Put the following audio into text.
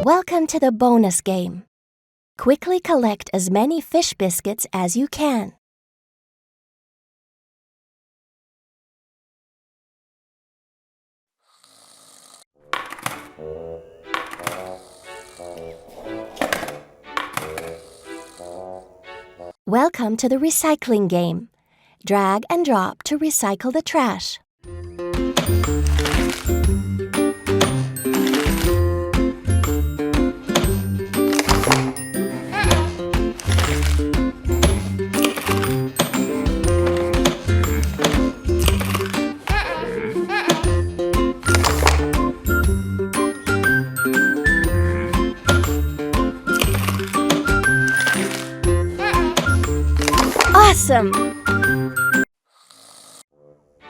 Welcome to the bonus game. Quickly collect as many fish biscuits as you can. Welcome to the recycling game. Drag and drop to recycle the trash. Awesome!